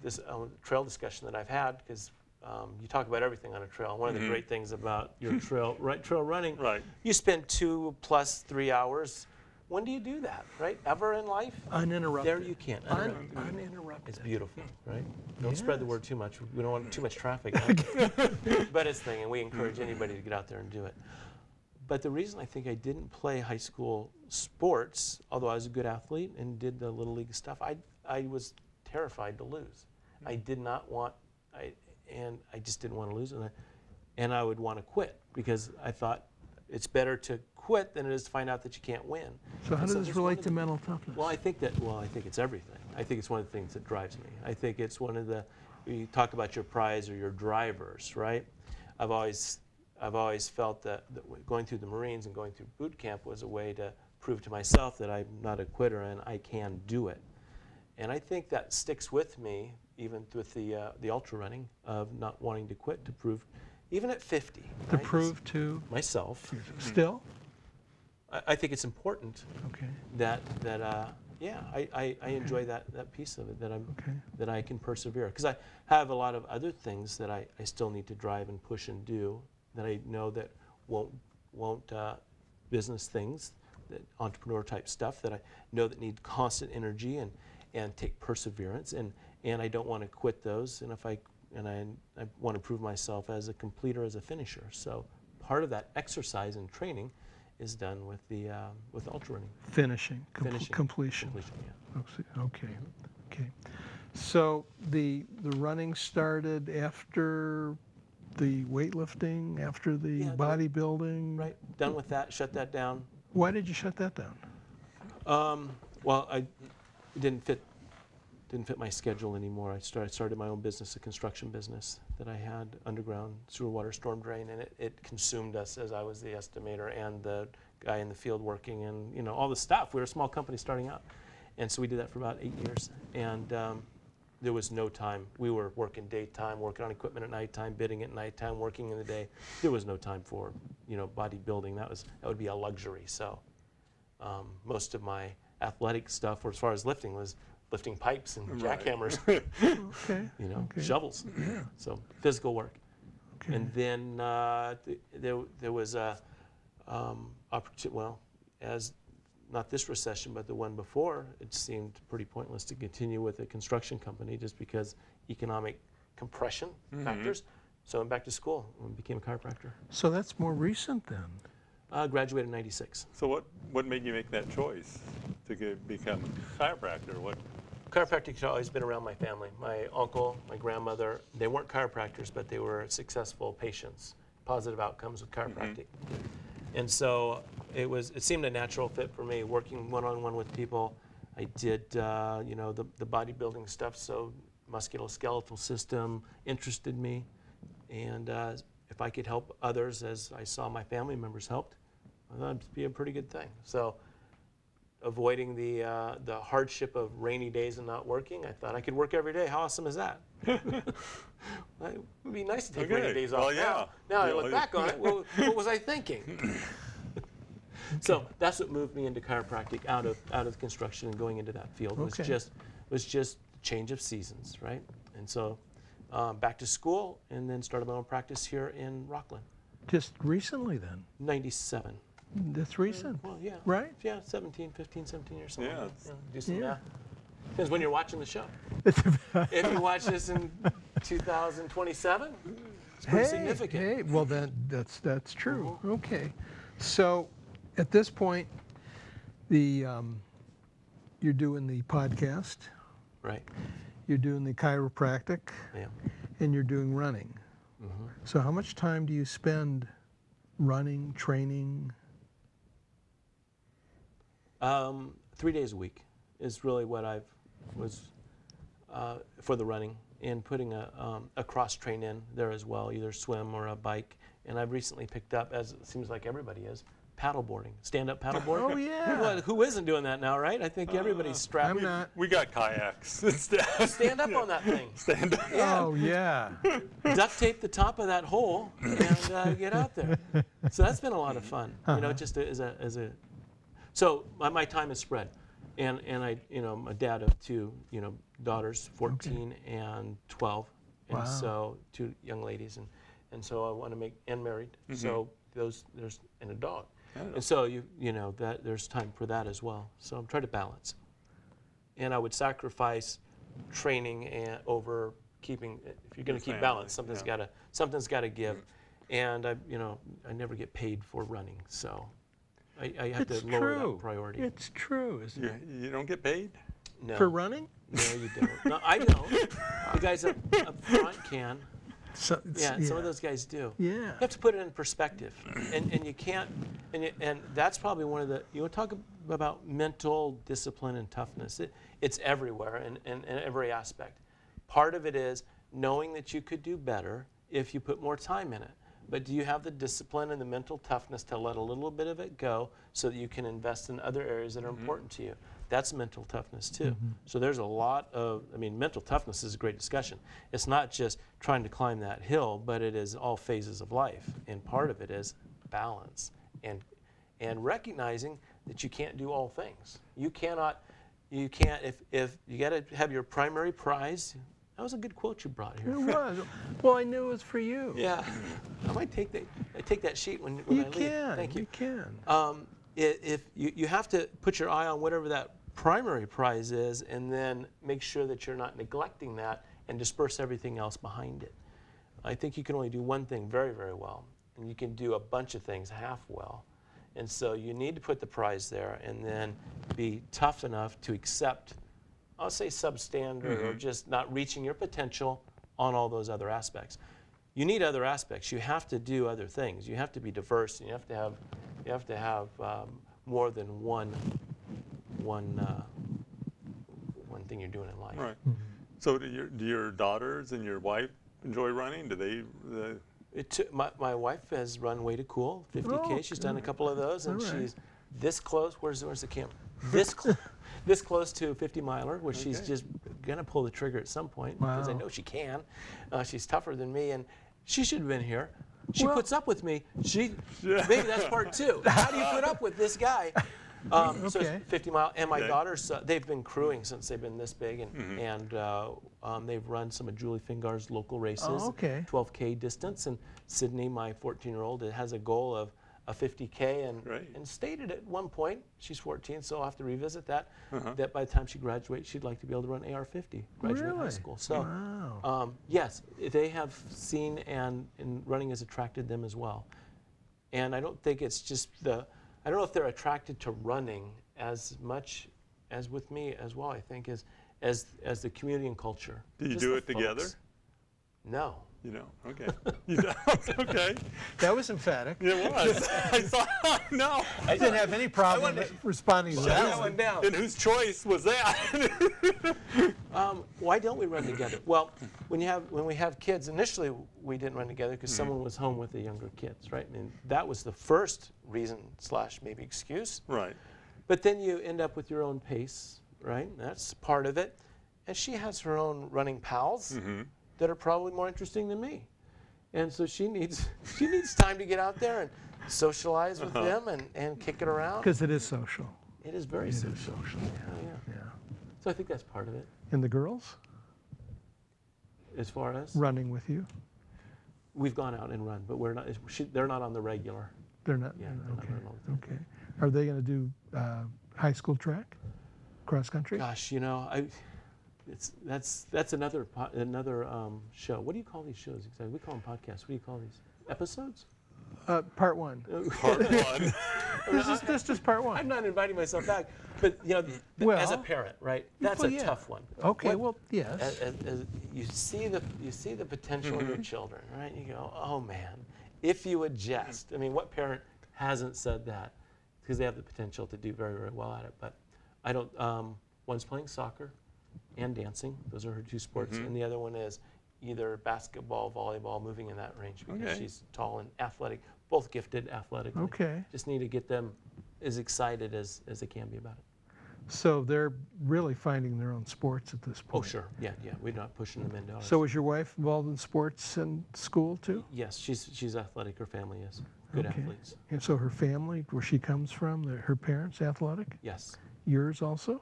this trail discussion that I've had, because you talk about everything on a trail. One of the great things about your trail running, Right. you spend 2 + 3 hours When do you do that, right? Ever in life? Uninterrupted. There you can't. Uninterrupted. It's beautiful, right? Don't spread the word too much. We don't want too much traffic. But it's thing, and we encourage anybody to get out there and do it. But the reason I think I didn't play high school sports, although I was a good athlete and did the little league stuff, I was terrified to lose. I did not want, and I just didn't want to lose, and I would want to quit because I thought it's better to quit than it is to find out that you can't win. So how does this relate to mental toughness? Well, I think it's everything. I think it's one of the things that drives me. I think it's one of the, you talk about your prize or your drivers, right? I've always felt that going through the Marines and going through boot camp was a way to prove to myself that I'm not a quitter and I can do it. And I think that sticks with me even with the ultra running of not wanting to quit, to prove, even at 50. To right? prove to Myself. still? I think it's important Okay. that I enjoy that piece of it, that I can persevere. Because I have a lot of other things that I still need to drive and push and do that I know that won't business things, that entrepreneur type stuff that I know that need constant energy and take perseverance, and I don't want to quit those, and I want to prove myself as a completer, as a finisher. So part of that exercise and training is done with with ultra running. Finishing. Finishing. Completion. Yeah. Okay. Okay. So the running started after the weightlifting, after the Yeah, bodybuilding? Right. Done with that. Shut that down. Why did you shut that down? Well, I didn't fit my schedule anymore. I started my own business, a construction business that I had, underground sewer water storm drain, and it consumed us as I was the estimator and the guy in the field working, and all the stuff. We were a small company starting out, and so we did that for about 8 years, and there was no time. We were working daytime, working on equipment at nighttime, bidding at nighttime, working in the day. There was no time for bodybuilding. That would be a luxury. So most of my athletic stuff, or as far as lifting, was lifting pipes and jackhammers, Okay. shovels. Yeah. So physical work. Okay. And then there was a opportunity. Well, as not this recession, but the one before, it seemed pretty pointless to continue with a construction company just because economic compression factors. So I went back to school and became a chiropractor. So that's more recent then. Graduated in '96. So what made you make that choice to become a chiropractor? What? Chiropractic has always been around my family. My uncle, my grandmother, they weren't chiropractors, but they were successful patients, positive outcomes with chiropractic. And so it seemed a natural fit for me, working one-on-one with people. I did, the bodybuilding stuff, so musculoskeletal system interested me. And if I could help others as I saw my family members helped, I thought it'd be a pretty good thing. So avoiding the hardship of rainy days and not working, I thought I could work every day. How awesome is that? It would be nice to take rainy days off. Well, yeah. Now I look back on it, what was I thinking? So that's what moved me into chiropractic, out of construction and going into that field. Was just change of seasons, right? And so back to school, and then started my own practice here in Rocklin. Just recently then? '97. That's recent. Well, yeah. Right? Yeah, 15 years. Something Yeah, like that. Do some math. Depends when you're watching the show. It's If you watch this in 2027, it's pretty significant. Hey, well that's true. Okay, so at this point, you're doing the podcast, Right. you're doing the chiropractic, Yeah. and you're doing running. So how much time do you spend running, training? 3 days a week is really what I was for the running, and putting a cross train in there as well, either swim or a bike. And I've recently picked up, as it seems like everybody is, paddleboarding, stand-up paddleboarding. Oh, yeah. Who isn't doing that now, right? I think everybody's strapped. I'm not. We got kayaks instead. Stand up on that thing. Stand up. Oh, yeah. Duct tape the top of that hole and get out there. So that's been a lot of fun. Just as a. So my time is spread, and I I'm a dad of two daughters, 14 and 12, and Wow. so two young ladies, and so I want to make, and married. So there's and a dog. And so you know that there's time for that as well. So I'm trying to balance. And I would sacrifice training and over keeping. If you're going to keep balance, something's got to give. And I never get paid for running, so I have to lower that priority. It's true, isn't it? You don't get paid? No. For running? No, you don't. No, I don't. The guys up front can. So, Some of those guys do. Yeah. You have to put it in perspective, and you can't. And that's probably one of the. You want to talk about mental discipline and toughness. It's everywhere in every aspect. Part of it is knowing that you could do better if you put more time in it. But do you have the discipline and the mental toughness to let a little bit of it go so that you can invest in other areas that are important to you? That's mental toughness too. So there's a lot of, mental toughness is a great discussion. It's not just trying to climb that hill, but it is all phases of life. And part of it is balance and recognizing that you can't do all things. You can't, if you got to have your primary prize. That was a good quote you brought here. It was. Well, I knew it was for you. Yeah, I might take that sheet when I leave. Thank you. You can. If you have to put your eye on whatever that primary prize is, and then make sure that you're not neglecting that and disperse everything else behind it. I think you can only do one thing very, very well, and you can do a bunch of things half well. And so you need to put the prize there, and then be tough enough to accept, I'll say substandard, or just not reaching your potential on all those other aspects. You need other aspects. You have to do other things. You have to be diverse, and you have to have more than one thing you're doing in life. Right. So do your daughters and your wife enjoy running? Do they? My wife has run Way to Cool, 50K. She's done a couple of those, and she's this close. Where's the camera? This close to a 50-miler, where she's just going to pull the trigger at some point, because I know she can. She's tougher than me, and she should have been here. She puts up with me. Maybe that's part two. How do you put up with this guy? So it's 50-mile. And my daughters, they've been crewing since they've been this big, and they've run some of Julie Fingar's local races, 12K distance. And Sydney, my 14-year-old, has a goal of a 50K, and stated at one point, she's 14, so I'll have to revisit that, that by the time she graduates, she'd like to be able to run AR50, graduate high school. So, yes, they have seen and running has attracted them as well. And I don't think it's just I don't know if they're attracted to running as much as with me as well, I think, as the community and culture. Do you do it together? No. You know, okay. You don't? Okay. That was emphatic. It was. I saw, no. I didn't have any problem responding to that one. Down. And whose choice was that? Why don't we run together? Well, when we have kids, initially we didn't run together because someone was home with the younger kids, right? And that was the first reason / maybe excuse. Right. But then you end up with your own pace, right? That's part of it. And she has her own running pals that are probably more interesting than me. And so she needs time to get out there and socialize with them and kick it around. Because it is social. It is very social. Yeah. So I think that's part of it. And the girls? As far as? Running with you? We've gone out and run, but they're not on the regular. They're not? Yeah, Okay. Are they going to do high school track? Cross country? Gosh, that's another show. What do you call these shows exactly? We call them podcasts. What do you call these? Episodes? Part one. Part one. This is part one. I'm not inviting myself back, but as a parent, right? That's a tough one. Okay. Well, yes. As you see the potential in your children, right? You go, oh man, if you adjust. I mean, what parent hasn't said that? Because they have the potential to do very, very well at it. But I don't. One's playing soccer and dancing. Those are her two sports. And the other one is either basketball, volleyball, moving in that range because she's tall and athletic, both gifted athletically. Okay. Just need to get them as excited as they can be about it. So they're really finding their own sports at this point. Oh, sure. Yeah. We're not pushing them into ours. So is your wife involved in sports and school too? Yes, she's athletic. Her family is good athletes. And so her family, where she comes from, her parents athletic? Yes. Yours also?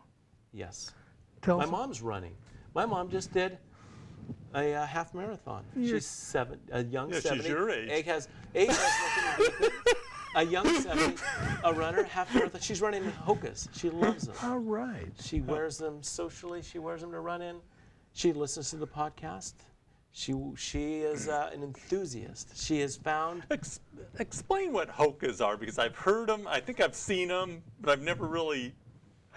Yes. Tell My us. mom's running. My mom just did A half marathon. She's a young Yeah, 70. she's your age. Egg has nothing to do with it. A young 70, a runner, half marathon. She's running in Hokas. She loves them. All right. She wears them socially. She wears them to run in. She listens to the podcast. She is an enthusiast. She has found. Explain what Hokas are, because I've heard them. I think I've seen them, but I've never really.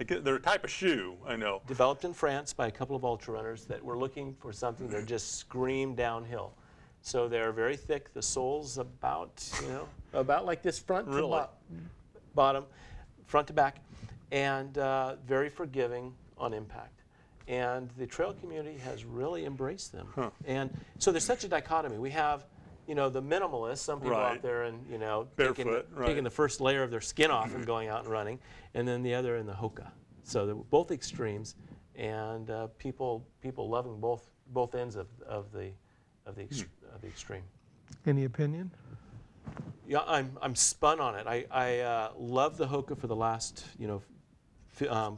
They're a type of shoe, I know. Developed in France by a couple of ultra runners that were looking for something that just screamed downhill. So they're very thick. The sole's about, about like this front to bottom, front to back, and very forgiving on impact. And the trail community has really embraced them. Huh. And so there's such a dichotomy. We have, the minimalists, some people out there and, barefoot, taking the first layer of their skin off and going out and running, and then the other in the Hoka. So they're both extremes, and people loving both ends of the extreme. Any opinion? Yeah, I'm spun on it. I love the Hoka for the last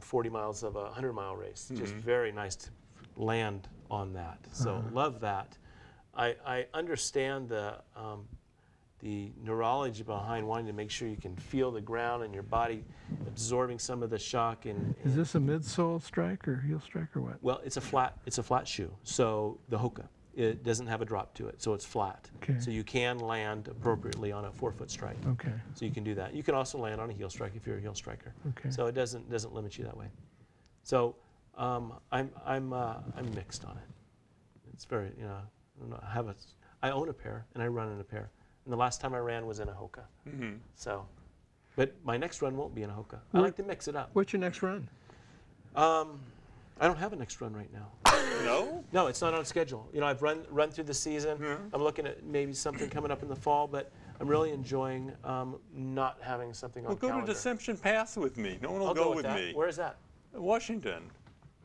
40 miles of a 100-mile race. Just very nice to land on that. So love that. I understand the neurology behind wanting to make sure you can feel the ground and your body absorbing some of the shock. Is this a midsole strike or heel strike or what? Well, it's a flat shoe. So the Hoka, it doesn't have a drop to it, so it's flat. Okay. So you can land appropriately on a 4-foot strike. Okay. So you can do that. You can also land on a heel strike if you're a heel striker. Okay. So it doesn't limit you that way. So I'm mixed on it. It's very I own a pair and I run in a pair. And the last time I ran was in a Hoka. So, but my next run won't be in a Hoka. I like to mix it up. What's your next run? I don't have a next run right now. No? No, it's not on schedule. I've run through the season. I'm looking at maybe something coming up in the fall, but I'm really enjoying not having something on calendar. Well, go to Deception Pass with me. No one will I'll go with with that. me. Where is that? Washington.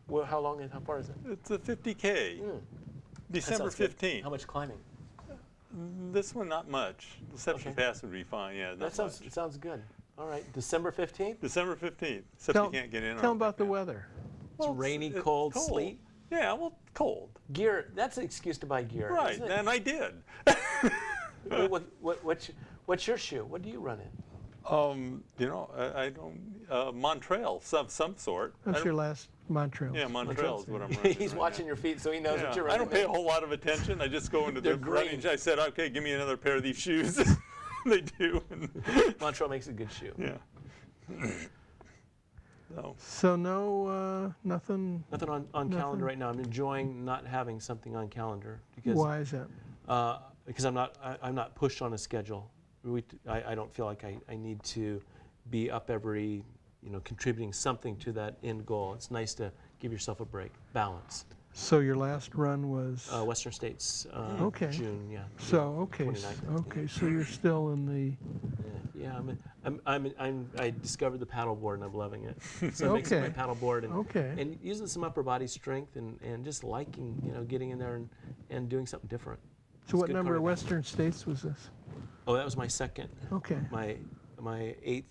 Well, how far is it? It's a 50K. December That sounds good. 15th. How much climbing? This one, not much. Deception Pass would be fine, yeah. That sounds good. All right, December 15th? December 15th, except you can't get in. Tell them about the weather. It's rainy, cold, sleet. Yeah, well, cold. Gear, that's an excuse to buy gear. Right, isn't it? and I did. What's your shoe? What do you run in? I don't, Montreal, some sort. That's your last Montreal. Yeah, Montreal is what I'm running. He's watching your feet, so he knows what you're I running. don't pay a whole lot of attention. I just go into the running. I said, okay, give me another pair of these shoes. They do. Montreal makes a good shoe. Yeah. So no, nothing. Nothing on calendar right now. I'm enjoying not having something on calendar because. Why is that? Because I'm not pushed on a schedule. I don't feel like I need to be up every, contributing something to that end goal. It's nice to give yourself a break, balance. So your last run was? Western States, okay. June, yeah. So okay, 29th. okay. So you're still in the. Yeah, I discovered the paddle board and I'm loving it. So I'm mixing my paddle board and using some upper body strength and just liking, getting in there and doing something different. So what number of Western States was this? Oh, that was my second. Okay. My 8th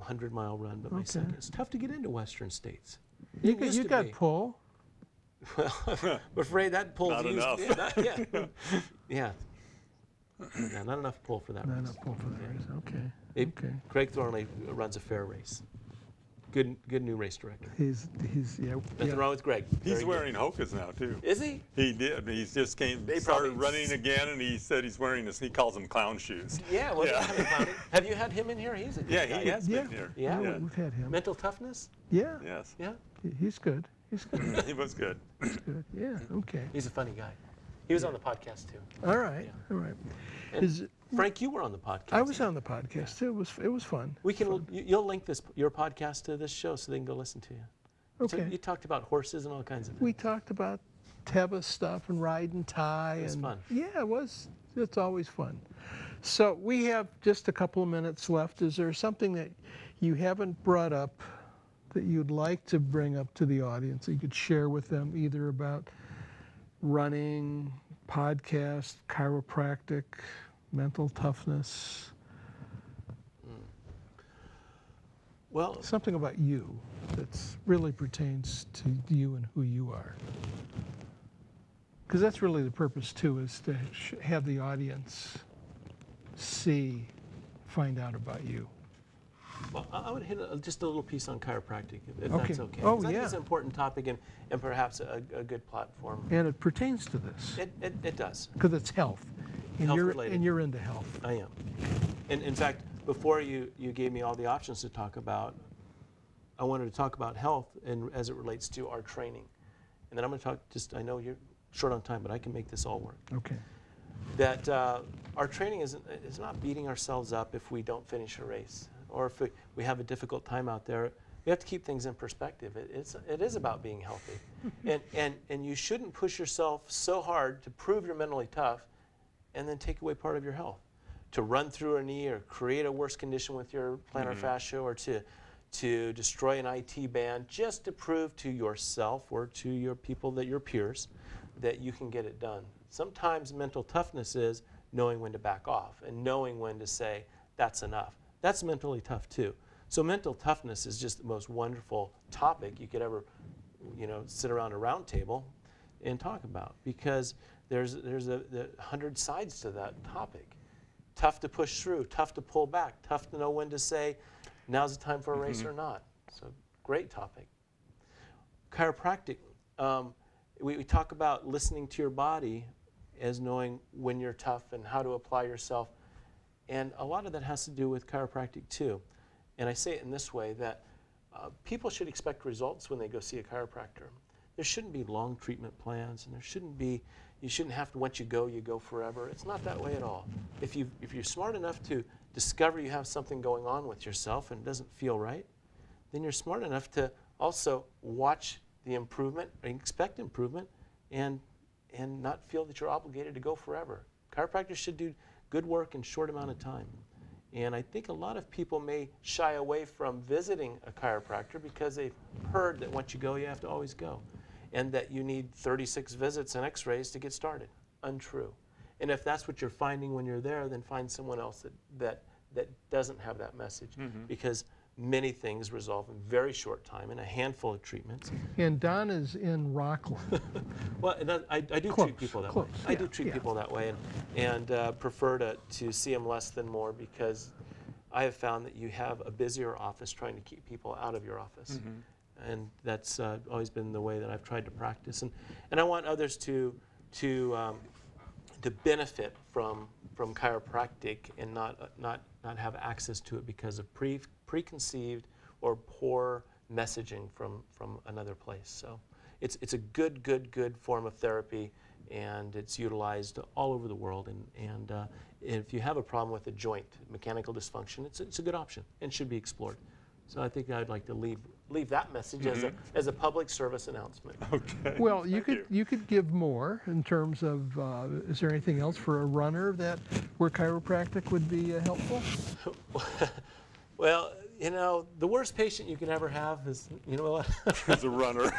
100-mile run, but my second. It's tough to get into Western States. You got pull. Well, I'm afraid that pull's not used. Enough. Yeah. Yeah, not enough pull for that Not race. enough pull for that race. Okay. Okay. Craig Thornley runs a fair race. Good new race director. He's Nothing wrong with Greg. He's wearing Hokas now too. Is he? He did. He just started running again, and he said he's wearing this. He calls them clown shoes. Yeah. Well, have you had him in here? He's a good guy. He has been here. Yeah. We've had him. Mental toughness. Yeah. Yes. Yeah. He's good. He's good. He was good. He's good. Yeah. Okay. He's a funny guy. He was on the podcast too. All right. Yeah. All right. And Frank, you were on the podcast. I was on the podcast too. It was fun. We can. You'll link your podcast to this show so they can go listen to you. Okay. You talked about horses and all kinds of things. We talked about Teba stuff and ride and tie. It was fun. Yeah, it was. It's always fun. So we have just a couple of minutes left. Is there something that you haven't brought up that you'd like to bring up to the audience that you could share with them, either about running, podcast, chiropractic, mental toughness? Well, something about you that really pertains to you and who you are. Because that's really the purpose too, is to have the audience find out about you. Well, I would hit just a little piece on chiropractic, if Okay. that's okay. Oh, 'Cause I think yeah. it's an important topic and perhaps a good platform. And it pertains to this, It does. because it's health. And Health you're, related. and you're into health. I am. And in fact, before you gave me all the options to talk about, I wanted to talk about health and as it relates to our training. And then I'm going to talk, I know you're short on time, but I can make this all work. Okay. That our training is not beating ourselves up if we don't finish a race, or if we have a difficult time out there. We have to keep things in perspective. It is about being healthy. and you shouldn't push yourself so hard to prove you're mentally tough and then take away part of your health. To run through a knee or create a worse condition with your plantar fascia, or to destroy an IT band just to prove to yourself or to your your peers that you can get it done. Sometimes mental toughness is knowing when to back off and knowing when to say, that's enough. That's mentally tough too. So mental toughness is just the most wonderful topic you could ever, sit around a round table and talk about, because there's 100 sides to that topic. Tough to push through, tough to pull back, tough to know when to say, now's the time for a race or not. So great topic. Chiropractic, we talk about listening to your body as knowing when you're tough and how to apply yourself. And a lot of that has to do with chiropractic too. And I say it in this way, that people should expect results when they go see a chiropractor. There shouldn't be long treatment plans, and you shouldn't have to, once you go forever. It's not that way at all. If you're smart enough to discover you have something going on with yourself and it doesn't feel right, then you're smart enough to also watch the improvement, and expect improvement, and not feel that you're obligated to go forever. Chiropractors should do good work in a short amount of time. And I think a lot of people may shy away from visiting a chiropractor because they've heard that once you go, you have to always go, and that you need 36 visits and x-rays to get started. Untrue. And if that's what you're finding when you're there, then find someone else that doesn't have that message, because many things resolve in very short time in a handful of treatments. And Don is in Rocklin. Well, I do treat people that way. I do treat people that way, and prefer to see them less than more, because I have found that you have a busier office trying to keep people out of your office. And that's always been the way that I've tried to practice. And I want others to benefit from chiropractic and not have access to it because of preconceived or poor messaging from another place. So it's a good form of therapy, and it's utilized all over the world. And if you have a problem with a joint, mechanical dysfunction, it's a good option and should be explored. So I think I'd like to leave that message as a public service announcement. Okay. Well, you could give more in terms of, is there anything else for a runner where chiropractic would be helpful? Well, the worst patient you can ever have is, what? As a runner.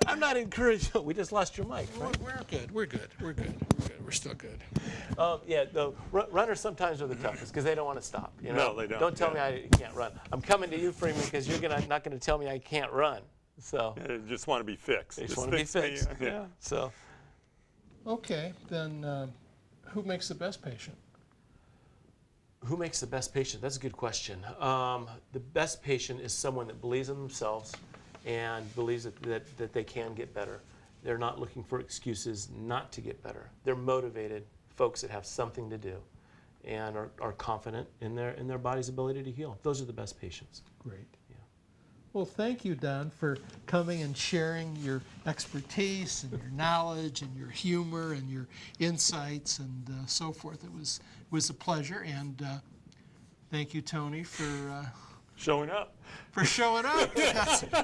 I'm not encouraging. We just lost your mic, right? We're good. We're still good. The runners sometimes are the toughest because they don't want to stop. No, they don't. Don't tell me I can't run. I'm coming to you, Freeman, because you're not going to tell me I can't run. So They just want to be fixed. they just want to be fixed. Yeah. So Okay, then who makes the best patient? who makes the best patient? That's a good question. The best patient is someone that believes in themselves and believes that they can get better. They're not looking for excuses not to get better. They're motivated folks that have something to do and are confident in their body's ability to heal. Those are the best patients. Great. Yeah. Well, thank you, Don, for coming and sharing your expertise and your knowledge and your humor and your insights and so forth. It was a pleasure, and thank you, Tony, for Showing up. showing up.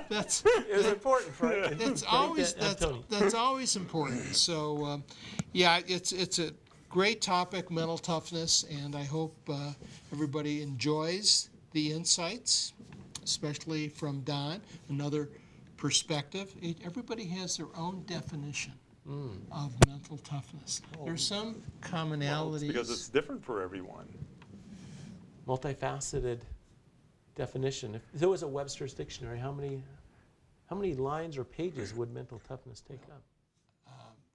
That's It was important for that's always important. So it's a great topic, mental toughness, and I hope everybody enjoys the insights, especially from Don, another perspective. Everybody has their own definition of mental toughness. There's some commonalities. Because it's different for everyone. multifaceted definition. If there was a Webster's dictionary, how many How many lines or pages would mental toughness take up?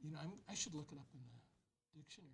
You know, I should look it up in the dictionary.